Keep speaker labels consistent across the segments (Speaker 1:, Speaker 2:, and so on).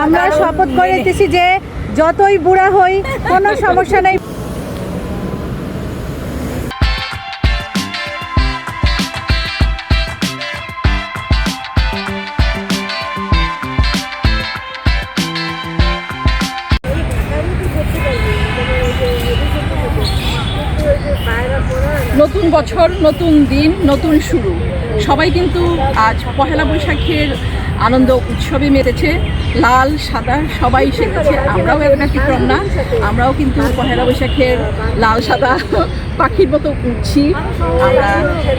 Speaker 1: আমরা শপথ করেছি যে যতই বুড়া হই কোনো সমস্যা নেই।
Speaker 2: নতুন বছর, নতুন দিন, নতুন শুরু। সবাই কিন্তু আজ পহেলা বৈশাখের আনন্দ উৎসবে মেতেছে। লাল সাদা সবাই সেজেছে, আমরাও এর ব্যতিক্রম না। আমরাও কিন্তু পহেলা বৈশাখের লাল সাদা পাখির মতো উঠছি। আমরা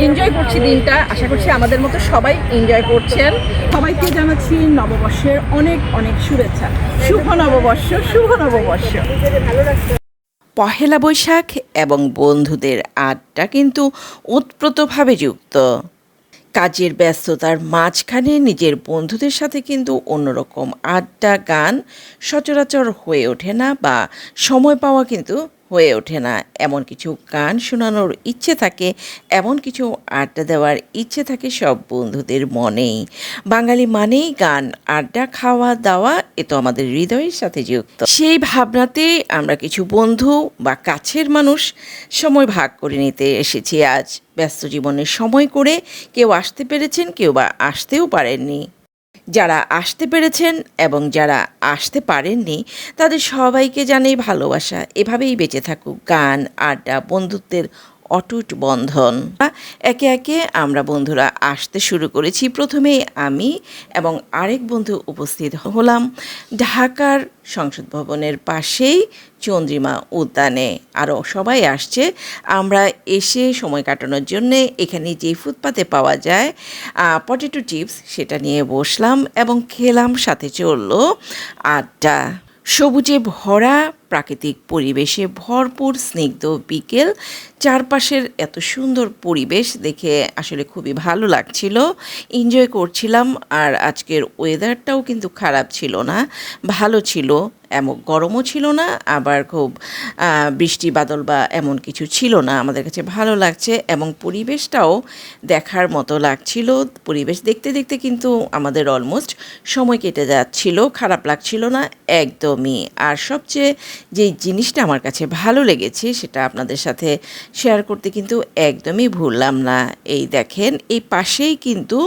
Speaker 2: এনজয় করছি দিনটা। আশা করছি আমাদের মতো সবাই এনজয় করছেন। সবাইকে জানাচ্ছি নববর্ষের অনেক অনেক শুভেচ্ছা। শুভ নববর্ষ, শুভ নববর্ষ।
Speaker 3: পহেলা বৈশাখ এবং বন্ধুদের আড্ডা কিন্তু ওতপ্রোতভাবে যুক্ত। কাজের ব্যস্ততার মাঝখানে নিজের বন্ধুদের সাথে কিন্তু অন্যরকম আড্ডা গান সচরাচর হয়ে ওঠে না, বা সময় পাওয়া কিন্তু হয়ে ওঠে না। এমন কিছু গান শোনানোর ইচ্ছে থাকে, এমন কিছু আড্ডা দেওয়ার ইচ্ছে থাকে সব বন্ধুদের মনেই। বাঙালি মানেই গান, আড্ডা, খাওয়া দাওয়া, এ তো আমাদের হৃদয়ের সাথে যুক্ত। সেই ভাবনাতেই আমরা কিছু বন্ধু বা কাছের মানুষ সময় ভাগ করে নিতে এসেছি আজ। ব্যস্ত জীবনের সময় করে কেউ আসতে পেরেছেন, কেউ বা আসতেও পারেননি। যারা আসতে পেরেছেন এবং যারা আসতে পারেননি তাদের সবাইকে জানাই ভালোবাসা। এভাবেই বেঁচে থাকুক গান, আড্ডা, বন্ধুত্বের অটুট বন্ধন। একে একে আমরা বন্ধুরা আসতে শুরু করেছি। প্রথমেই আমি এবং আরেক বন্ধু উপস্থিত হলাম ঢাকার সংসদ ভবনের পাশেই চন্দ্রিমা উদ্যানে। আরও সবাই আসছে। আমরা এসে সময় কাটানোর জন্যে এখানে যে ফুটপাতে পাওয়া যায় পটেটো চিপস, সেটা নিয়ে বসলাম এবং খেলাম, সাথে চললো আড্ডা। সবুজে ভরা প্রাকৃতিক পরিবেশে ভরপুর স্নিগ্ধ বিকেল। চারপাশের এত সুন্দর পরিবেশ দেখে আসলে খুবই ভালো লাগছিল, এনজয় করছিলাম। আর আজকের ওয়েদারটাও কিন্তু খারাপ ছিল না, ভালো ছিল। এমন গরমও ছিল না, আবার খুব বৃষ্টি বাদল বা এমন কিছু ছিল না। আমাদের কাছে ভালো লাগছে এবং পরিবেশটাও দেখার মতো লাগছিল। পরিবেশ দেখতে দেখতে কিন্তু আমাদের অলমোস্ট সময় কেটে যাচ্ছিল, খারাপ লাগছিল না একদমই। আর সবচেয়ে যেই জিনিসটা আমার কাছে ভালো লেগেছে সেটা আপনাদের সাথে শেয়ার করতে কিন্তু একদমই ভুললাম না। এই দেখেন, এই পাশেই কিন্তু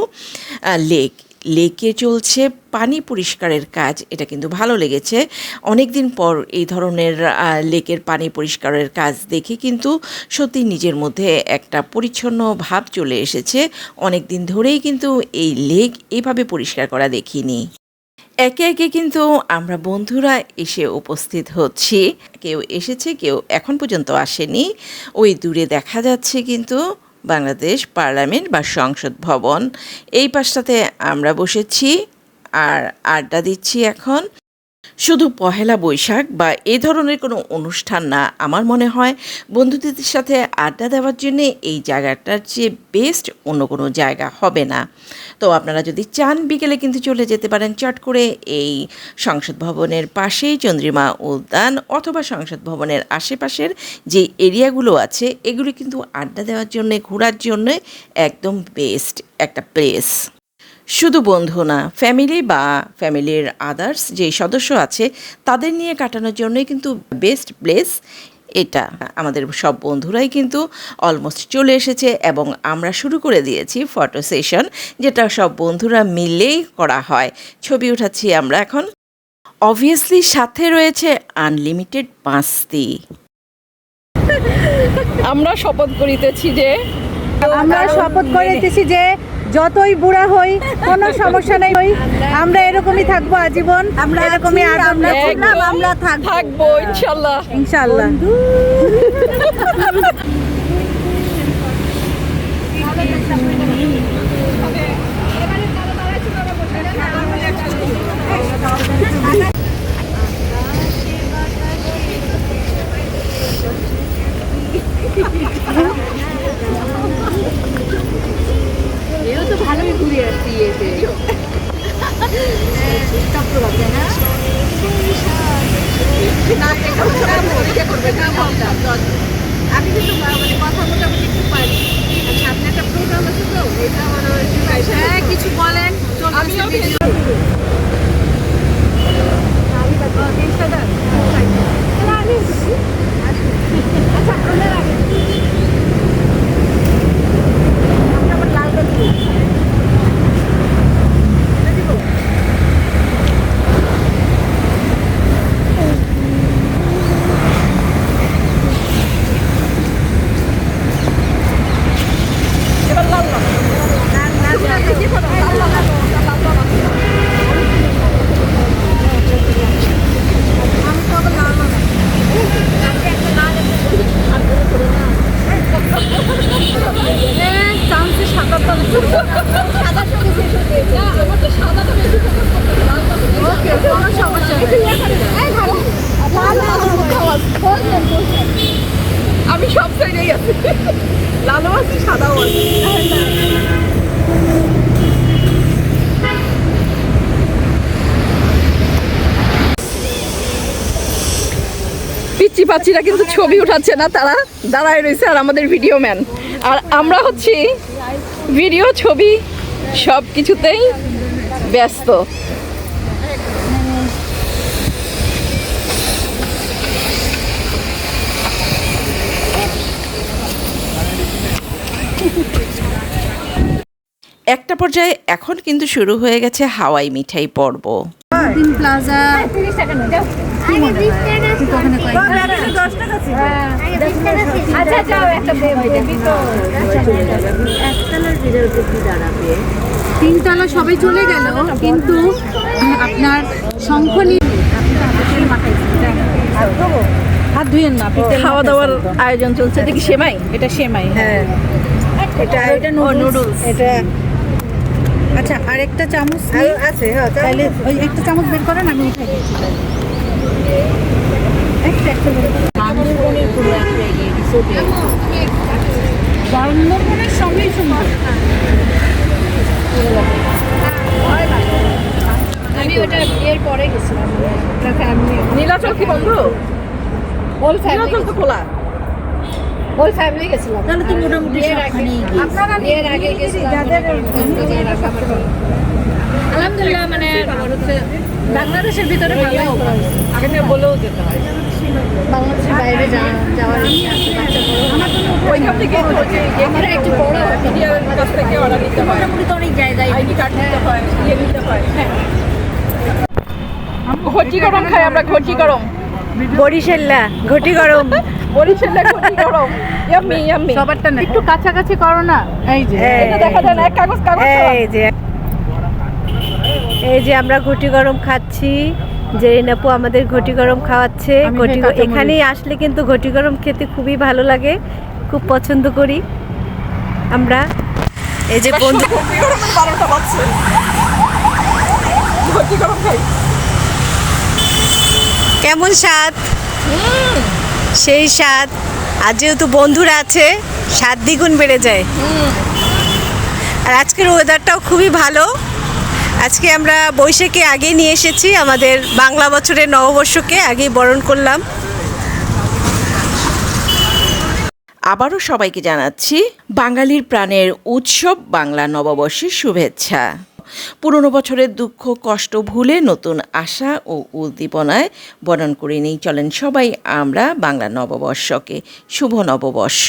Speaker 3: লেকে চলছে পানি পরিষ্কারের কাজ। এটা কিন্তু ভালো লেগেছে। অনেক দিন পর এই ধরনের লেকের পানি পরিষ্কারের কাজ দেখে কিন্তু সত্যি নিজের মধ্যে একটা পরিচ্ছন্ন ভাব চলে এসেছে। অনেক দিন ধরেই কিন্তু এই লেক এইভাবে পরিষ্কার করা দেখিনি। একে একে কিন্তু আমরা বন্ধুরা এসে উপস্থিত হচ্ছি। কেউ এসেছে, কেউ এখন পর্যন্ত আসেনি। ওই দূরে দেখা যাচ্ছে কিন্তু বাংলাদেশ পার্লামেন্ট বা সংসদ ভবন। এই পাশটাতে আমরা বসেছি আর আড্ডা দিচ্ছি এখন। শুধু পহেলা বৈশাখ বা এই ধরনের কোনো অনুষ্ঠান না, আমার মনে হয় বন্ধুদের সাথে আড্ডা দেওয়ার জন্যে এই জায়গাটার চেয়ে বেস্ট অন্য কোনো জায়গা হবে না। তো আপনারা যদি চান বিকেলে কিন্তু চলে যেতে পারেন চট করে এই সংসদ ভবনের পাশেই চন্দ্রিমা উদ্যান, অথবা সংসদ ভবনের আশেপাশের যে এরিয়াগুলো আছে এগুলো কিন্তু আড্ডা দেওয়ার জন্যে, ঘোরার জন্যে একদম বেস্ট একটা প্লেস। শুধু বন্ধু না, ফ্যামিলি বা ফ্যামিলির আদার্স যে সদস্য আছে তাদের নিয়ে কাটানোর জন্যই কিন্তু বেস্ট প্লেস এটা। আমাদের সব বন্ধুরাই কিন্তু অলমোস্ট চলে এসেছে এবং আমরা শুরু করে দিয়েছি ফটো সেশন, যেটা সব বন্ধুরা মিলেই করা হয়। ছবি উঠাচ্ছি আমরা এখন। অবভিয়াসলি সাথে রয়েছে আনলিমিটেড মাস্তি।
Speaker 2: আমরা শপথ করিতেছি
Speaker 1: যে যতই বুড়া হই কোনো সমস্যা নেই, আমরা এরকমই থাকবো আজীবন। আমরা এরকমই আমরা
Speaker 2: থাকবো ইনশাল্লাহ।
Speaker 1: এও তো ভালোই ঘুরে আসছি এসে চট্টগ্রামে না
Speaker 2: আমি কিন্তু মানে কথা মোটামুটি একটু পারি। সামনে একটা প্রোগ্রাম আছে তো, এটা আমার হ্যাঁ কিছু বলেন। আমিও আমি সব সাইডেই আছি, লালও আছি সাদাও আছি। পিচ্ছি পাচ্ছিরা কিন্তু ছবি উঠাচ্ছে না, তারা দাঁড়ায় রয়েছে আর আমাদের ভিডিও ম্যান, আর আমরা হচ্ছি ভিডিও ছবি সব কিছুতেই ব্যস্ত।
Speaker 3: একটা পর্যায়ে এখন কিন্তু শুরু হয়ে গেছে হাওয়াই মিঠাই পর্ব।
Speaker 1: প্লাজা তিনতলা সবাই চলে গেল, কিন্তু আপনার শঙ্খলি হাত ধুয়েন না।
Speaker 2: খাওয়া দাওয়ার আয়োজন চলছে, দেখি সেমাই,
Speaker 1: এটা সেমাই, হ্যাঁ এটা নুডলস, এটা আচ্ছা। আর একটা চামচ আছে, তাহলে ওই একটা চামচ বের করেন, আমি উঠাই দিচ্ছি। বান্দরবনের সঙ্গেই সুন্দর। আমি ওটা এর পরে গেছিলাম,
Speaker 2: নীলাচল কি বন্ধ? নীলাচল তো খোলা।
Speaker 1: ওই ফ্যামিলি গেছিলাম, তাহলে তো মোটামুটি আপনারা এর আগে গেছিলাম। আলহামদুলিল্লাহ, মানে হচ্ছে বাংলাদেশের ভিতরে ভালো,
Speaker 2: আগে থেকে বলেও যেতে হয়।
Speaker 1: বাংলাদেশের বাইরে যাওয়ার
Speaker 2: ওইখান থেকে
Speaker 1: আমরা একটু বড়
Speaker 2: মিডিয়ার কাছ থেকে অর্ডার নিতে হয়,
Speaker 1: মোটামুটি তো অনেক জায়গায়
Speaker 2: আইডি কার্ড নিতে হয়, ইয়ে নিতে হয়। হ্যাঁ, ঘটি গরম খাই আমরা, ঘটি গরম,
Speaker 1: বরিশাল্লা ঘটি গরম,
Speaker 2: বরিশালে ঘটি গরম, ইয়াম্মি ইয়াম্মি।
Speaker 1: সবারটা না, একটু কাছাকাছি করো না। এই যে
Speaker 2: এটা দেখা যায় না, এক কাগজ কাগজ।
Speaker 1: এই যে আমরা ঘটি গরম খাচ্ছি, যে নাপু আমাদের ঘটি গরম খাওয়াচ্ছে। এখানেই আসলে কিন্তু ঘটি গরম খেতে খুবই ভালো লাগে, খুব পছন্দ করি আমরা। এই যে বন্ধু,
Speaker 2: ঘটি গরমের 12টা বাজছে, ঘটি গরম খাই।
Speaker 1: কেমন স্বাদ? সেই স্বাদ। আর যেহেতু বন্ধুরা আছে, স্বাদ দ্বিগুণ বেড়ে যায়। আর আজকের ওয়েদারটাও খুবই ভালো। আজকে আমরা বৈশাখে আগে নিয়ে এসেছি, আমাদের বাংলা বছরের নববর্ষকে আগেই বরণ করলাম।
Speaker 3: আবারও সবাইকে জানাচ্ছি বাঙালির প্রাণের উৎসব বাংলা নববর্ষের শুভেচ্ছা। পুরনো বছরের দুঃখ কষ্ট ভুলে নতুন আশা ও উদ্দীপনায় বরণ করে নিয়ে চলেন সবাই আমরা বাংলা নববর্ষকে। শুভ নববর্ষ।